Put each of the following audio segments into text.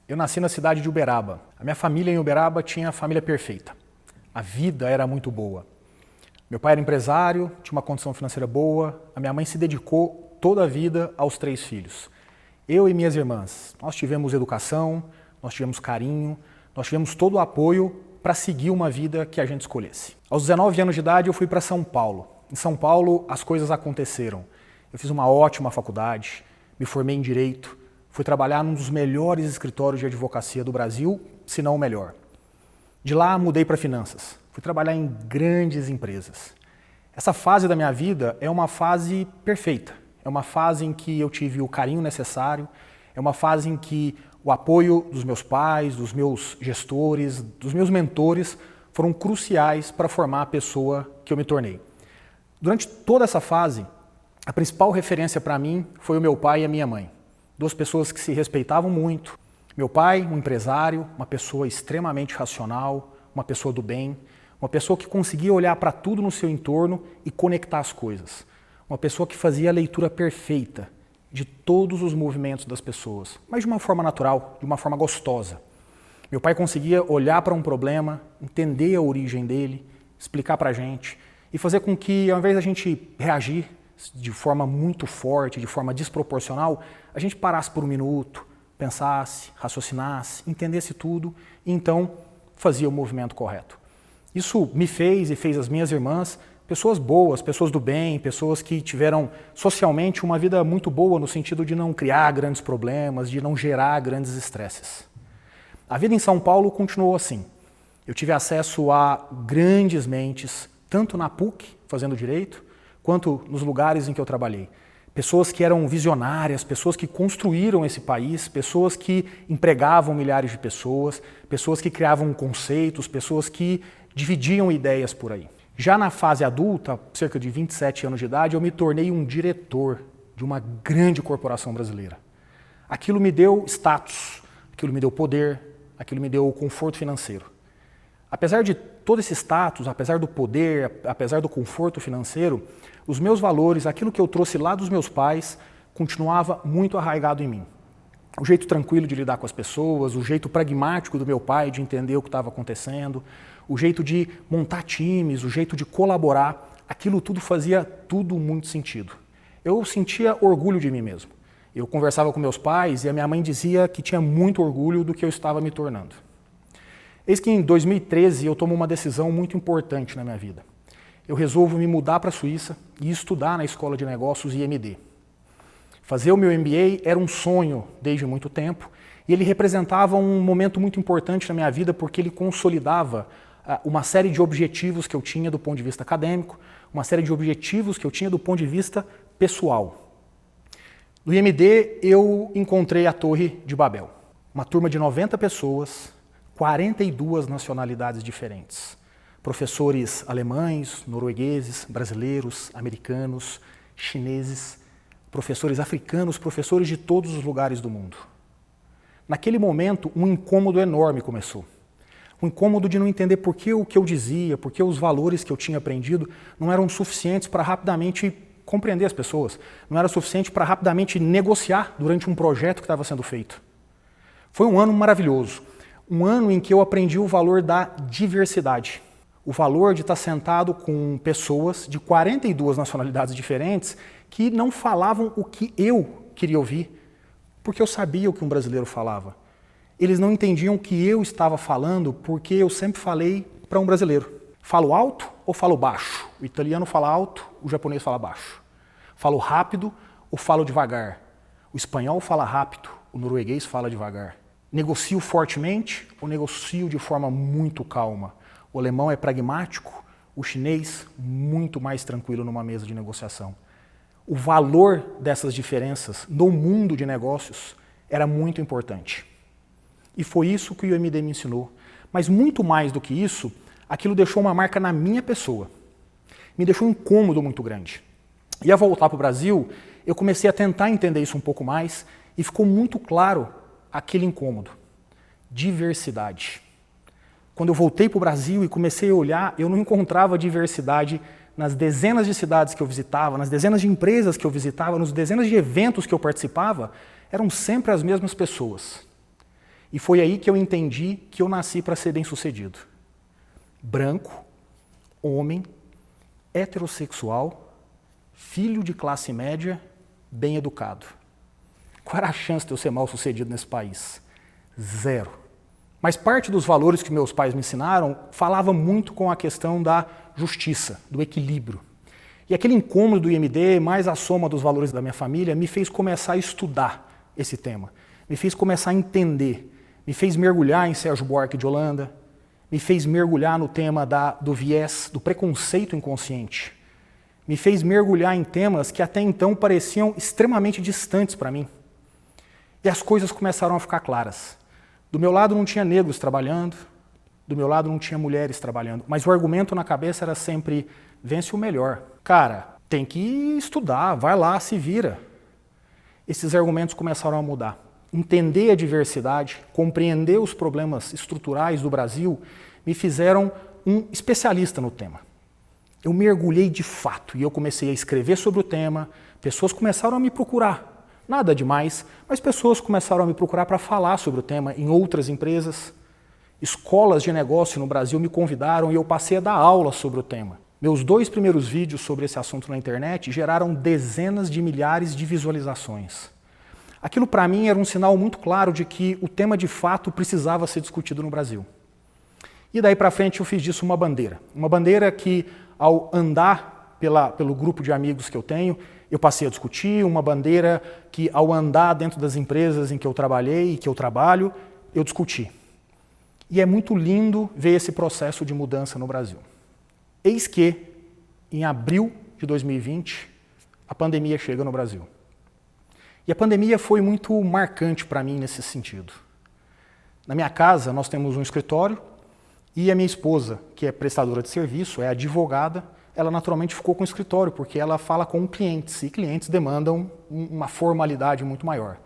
Eu nasci na cidade de Uberaba. A minha família em Uberaba tinha a família perfeita. A vida era muito boa. Meu pai era empresário, tinha uma condição financeira boa. A minha mãe se dedicou toda a vida aos 3 filhos. Eu e minhas irmãs, nós tivemos educação, nós tivemos carinho, nós tivemos todo o apoio para seguir uma vida que a gente escolhesse. Aos 19 anos de idade eu fui para São Paulo. Em São Paulo as coisas aconteceram. Eu fiz uma ótima faculdade, me formei em Direito, fui trabalhar num dos melhores escritórios de advocacia do Brasil, se não o melhor. De lá mudei para finanças, fui trabalhar em grandes empresas. Essa fase da minha vida é uma fase perfeita, é uma fase em que eu tive o carinho necessário, é uma fase em que o apoio dos meus pais, dos meus gestores, dos meus mentores foram cruciais para formar a pessoa que eu me tornei. Durante toda essa fase, a principal referência para mim foi o meu pai e a minha mãe. 2 pessoas que se respeitavam muito. Meu pai, um empresário, uma pessoa extremamente racional, uma pessoa do bem, uma pessoa que conseguia olhar para tudo no seu entorno e conectar as coisas. Uma pessoa que fazia a leitura perfeita de todos os movimentos das pessoas, mas de uma forma natural, de uma forma gostosa. Meu pai conseguia olhar para um problema, entender a origem dele, explicar para a gente e fazer com que, ao invés da gente reagir de forma muito forte, de forma desproporcional, a gente parasse por um minuto, pensasse, raciocinasse, entendesse tudo e então fazia o movimento correto. Isso me fez e fez as minhas irmãs pessoas boas, pessoas do bem, pessoas que tiveram socialmente uma vida muito boa no sentido de não criar grandes problemas, de não gerar grandes estresses. A vida em São Paulo continuou assim. Eu tive acesso a grandes mentes, tanto na PUC, fazendo direito, quanto nos lugares em que eu trabalhei. Pessoas que eram visionárias, pessoas que construíram esse país, pessoas que empregavam milhares de pessoas, pessoas que criavam conceitos, pessoas que dividiam ideias por aí. Já na fase adulta, cerca de 27 anos de idade, eu me tornei um diretor de uma grande corporação brasileira. Aquilo me deu status, aquilo me deu poder, aquilo me deu conforto financeiro. Apesar de todo esse status, apesar do poder, apesar do conforto financeiro, os meus valores, aquilo que eu trouxe lá dos meus pais, continuava muito arraigado em mim. O jeito tranquilo de lidar com as pessoas, o jeito pragmático do meu pai de entender o que estava acontecendo, o jeito de montar times, o jeito de colaborar, aquilo tudo fazia tudo muito sentido. Eu sentia orgulho de mim mesmo. Eu conversava com meus pais e a minha mãe dizia que tinha muito orgulho do que eu estava me tornando. Eis que em 2013 eu tomo uma decisão muito importante na minha vida. Eu resolvo me mudar para a Suíça e estudar na Escola de Negócios IMD. Fazer o meu MBA era um sonho desde muito tempo e ele representava um momento muito importante na minha vida porque ele consolidava uma série de objetivos que eu tinha do ponto de vista acadêmico, uma série de objetivos que eu tinha do ponto de vista pessoal. No IMD eu encontrei a Torre de Babel, uma turma de 90 pessoas, 42 nacionalidades diferentes. Professores alemães, noruegueses, brasileiros, americanos, chineses, professores africanos, professores de todos os lugares do mundo. Naquele momento, um incômodo enorme começou. Um incômodo de não entender por que o que eu dizia, por que os valores que eu tinha aprendido não eram suficientes para rapidamente compreender as pessoas, não era suficiente para rapidamente negociar durante um projeto que estava sendo feito. Foi um ano maravilhoso, um ano em que eu aprendi o valor da diversidade. O valor de estar sentado com pessoas de 42 nacionalidades diferentes que não falavam o que eu queria ouvir, porque eu sabia o que um brasileiro falava. Eles não entendiam o que eu estava falando porque eu sempre falei para um brasileiro. Falo alto ou falo baixo? O italiano fala alto, o japonês fala baixo. Falo rápido ou falo devagar? O espanhol fala rápido, o norueguês fala devagar. Negocio fortemente ou negocio de forma muito calma? O alemão é pragmático, o chinês muito mais tranquilo numa mesa de negociação. O valor dessas diferenças no mundo de negócios era muito importante. E foi isso que o IMD me ensinou. Mas muito mais do que isso, aquilo deixou uma marca na minha pessoa. Me deixou um incômodo muito grande. E ao voltar para o Brasil, eu comecei a tentar entender isso um pouco mais e ficou muito claro aquele incômodo. Diversidade. quando eu voltei para o Brasil e comecei a olhar, eu não encontrava diversidade nas dezenas de cidades que eu visitava, nas dezenas de empresas que eu visitava, nas dezenas de eventos que eu participava, eram sempre as mesmas pessoas. E foi aí que eu entendi que eu nasci para ser bem-sucedido. Branco, homem, heterossexual, filho de classe média, bem educado. Qual era a chance de eu ser mal-sucedido nesse país? Zero. Mas parte dos valores que meus pais me ensinaram falava muito com a questão da justiça, do equilíbrio. E aquele incômodo do IMD, mais a soma dos valores da minha família, me fez começar a estudar esse tema. Me fez começar a entender. Me fez mergulhar em Sérgio Buarque de Holanda. Me fez mergulhar no tema do viés, do preconceito inconsciente. Me fez mergulhar em temas que até então pareciam extremamente distantes para mim. E as coisas começaram a ficar claras. Do meu lado não tinha negros trabalhando, do meu lado não tinha mulheres trabalhando, mas o argumento na cabeça era sempre, vence o melhor. Cara, tem que estudar, vai lá, se vira. Esses argumentos começaram a mudar. Entender a diversidade, compreender os problemas estruturais do Brasil, me fizeram um especialista no tema. Eu mergulhei de fato e eu comecei a escrever sobre o tema, pessoas começaram a me procurar. Nada demais, mas pessoas começaram a me procurar para falar sobre o tema em outras empresas. Escolas de negócio no Brasil me convidaram e eu passei a dar aula sobre o tema. Meus 2 primeiros vídeos sobre esse assunto na internet geraram dezenas de milhares de visualizações. Aquilo para mim era um sinal muito claro de que o tema de fato precisava ser discutido no Brasil. E daí para frente eu fiz disso uma bandeira. Uma bandeira que, ao andar pelo grupo de amigos que eu tenho, eu passei a discutir, uma bandeira que, ao andar dentro das empresas em que eu trabalhei e que eu trabalho, eu discuti. E é muito lindo ver esse processo de mudança no Brasil. Eis que, em abril de 2020, a pandemia chega no Brasil. E a pandemia foi muito marcante para mim nesse sentido. Na minha casa, nós temos um escritório e a minha esposa, que é prestadora de serviço, é advogada, ela naturalmente ficou com o escritório, porque ela fala com clientes, e clientes demandam uma formalidade muito maior.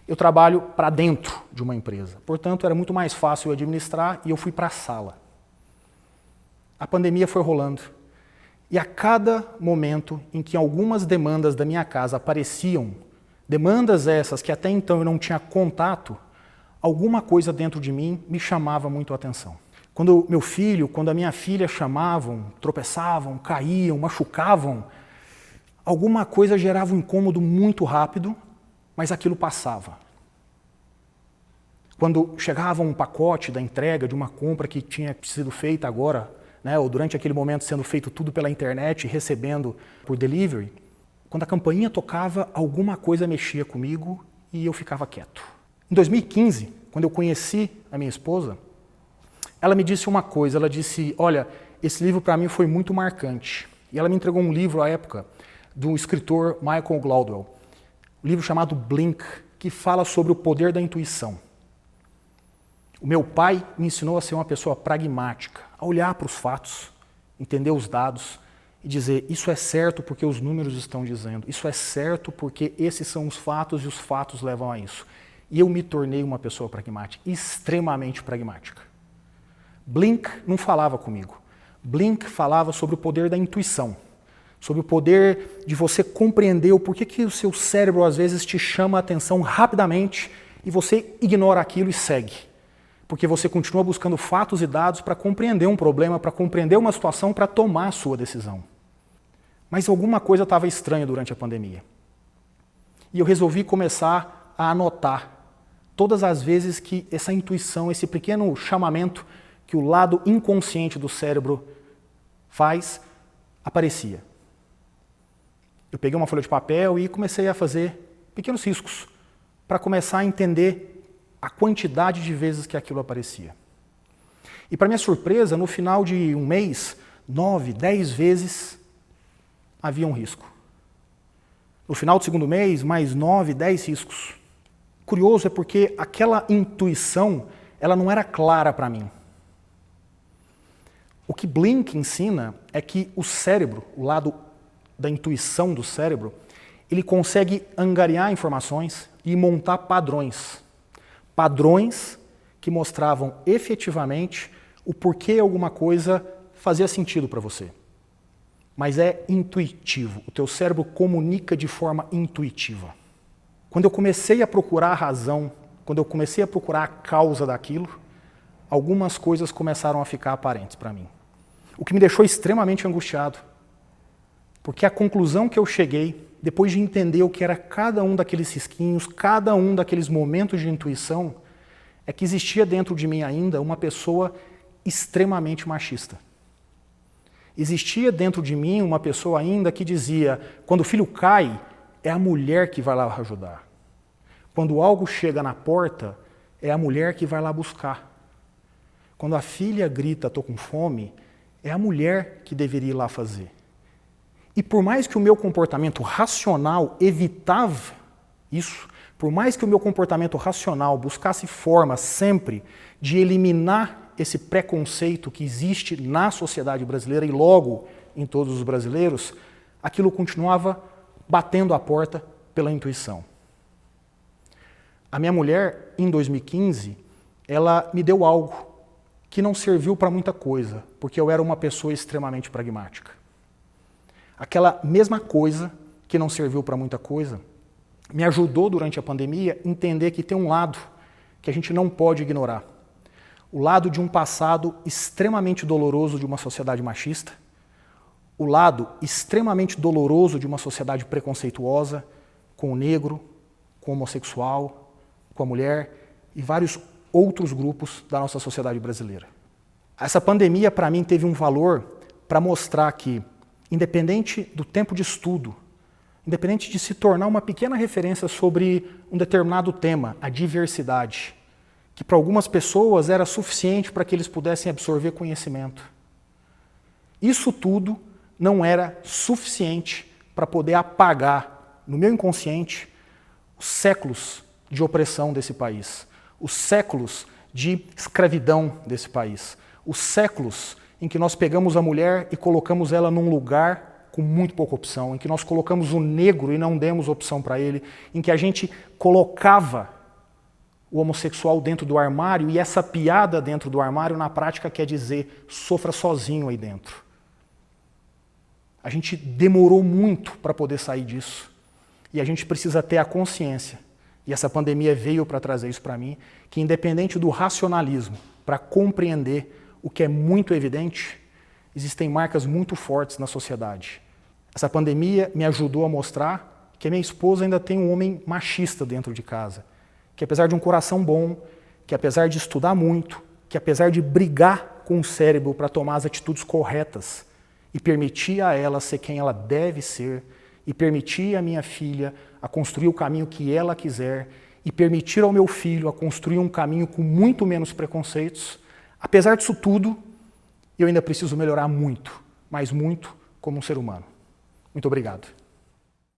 Eu trabalho para dentro de uma empresa, portanto era muito mais fácil administrar e eu fui para a sala. A pandemia foi rolando e a cada momento em que algumas demandas da minha casa apareciam, demandas essas que até então eu não tinha contato, alguma coisa dentro de mim me chamava muito a atenção. Quando meu filho, quando a minha filha chamavam, tropeçavam, caíam, machucavam, alguma coisa gerava um incômodo muito rápido, mas aquilo passava. Quando chegava um pacote da entrega de uma compra que tinha sido feita agora, né, ou durante aquele momento sendo feito tudo pela internet e recebendo por delivery, quando a campainha tocava, alguma coisa mexia comigo e eu ficava quieto. Em 2015, quando eu conheci a minha esposa, ela me disse uma coisa, ela disse, olha, esse livro para mim foi muito marcante. E ela me entregou um livro à época do escritor Michael Gladwell, um livro chamado Blink, que fala sobre o poder da intuição. O meu pai me ensinou a ser uma pessoa pragmática, a olhar para os fatos, entender os dados e dizer, isso é certo porque os números estão dizendo, isso é certo porque esses são os fatos e os fatos levam a isso. E eu me tornei uma pessoa pragmática, extremamente pragmática. Blink não falava comigo. Blink falava sobre o poder da intuição, sobre o poder de você compreender o porquê que o seu cérebro às vezes te chama a atenção rapidamente e você ignora aquilo e segue. Porque você continua buscando fatos e dados para compreender um problema, para compreender uma situação, para tomar a sua decisão. Mas alguma coisa estava estranha durante a pandemia. E eu resolvi começar a anotar todas as vezes que essa intuição, esse pequeno chamamento que o lado inconsciente do cérebro faz, aparecia. Eu peguei uma folha de papel e comecei a fazer pequenos riscos para começar a entender a quantidade de vezes que aquilo aparecia. E para minha surpresa, no final de um mês, 9, 10 vezes havia um risco. No final do segundo mês, mais 9, 10 riscos. Curioso é porque aquela intuição, ela não era clara para mim. O que Blink ensina é que o cérebro, o lado da intuição do cérebro, ele consegue angariar informações e montar padrões. Padrões que mostravam efetivamente o porquê alguma coisa fazia sentido para você. Mas é intuitivo, o teu cérebro comunica de forma intuitiva. Quando eu comecei a procurar a razão, quando eu comecei a procurar a causa daquilo, algumas coisas começaram a ficar aparentes para mim. O que me deixou extremamente angustiado. Porque a conclusão que eu cheguei, depois de entender o que era cada um daqueles risquinhos, cada um daqueles momentos de intuição, é que existia dentro de mim ainda uma pessoa extremamente machista. Existia dentro de mim uma pessoa ainda que dizia, quando o filho cai, é a mulher que vai lá ajudar. Quando algo chega na porta, é a mulher que vai lá buscar. Quando a filha grita, estou com fome, é a mulher que deveria ir lá fazer. E por mais que o meu comportamento racional evitava isso, por mais que o meu comportamento racional buscasse formas sempre de eliminar esse preconceito que existe na sociedade brasileira e logo em todos os brasileiros, aquilo continuava batendo a porta pela intuição. A minha mulher, em 2015, ela me deu algo que não serviu para muita coisa, porque eu era uma pessoa extremamente pragmática. Aquela mesma coisa que não serviu para muita coisa, me ajudou durante a pandemia a entender que tem um lado que a gente não pode ignorar. O lado de um passado extremamente doloroso de uma sociedade machista, o lado extremamente doloroso de uma sociedade preconceituosa com o negro, com o homossexual, com a mulher e vários outros grupos da nossa sociedade brasileira. Essa pandemia, para mim, teve um valor para mostrar que, independente do tempo de estudo, independente de se tornar uma pequena referência sobre um determinado tema, a diversidade, que para algumas pessoas era suficiente para que eles pudessem absorver conhecimento. Isso tudo não era suficiente para poder apagar, no meu inconsciente, os séculos de opressão desse país, os séculos de escravidão desse país, os séculos em que nós pegamos a mulher e colocamos ela num lugar com muito pouca opção, em que nós colocamos o negro e não demos opção para ele, em que a gente colocava o homossexual dentro do armário e essa piada dentro do armário na prática quer dizer sofra sozinho aí dentro. A gente demorou muito para poder sair disso e a gente precisa ter a consciência, e essa pandemia veio para trazer isso para mim, que independente do racionalismo, para compreender o que é muito evidente, existem marcas muito fortes na sociedade. Essa pandemia me ajudou a mostrar que a minha esposa ainda tem um homem machista dentro de casa, que apesar de um coração bom, que apesar de estudar muito, que apesar de brigar com o cérebro para tomar as atitudes corretas e permitir a ela ser quem ela deve ser, e permitir à minha filha a construir o caminho que ela quiser, e permitir ao meu filho a construir um caminho com muito menos preconceitos, apesar disso tudo, eu ainda preciso melhorar muito, mas muito como um ser humano. Muito obrigado.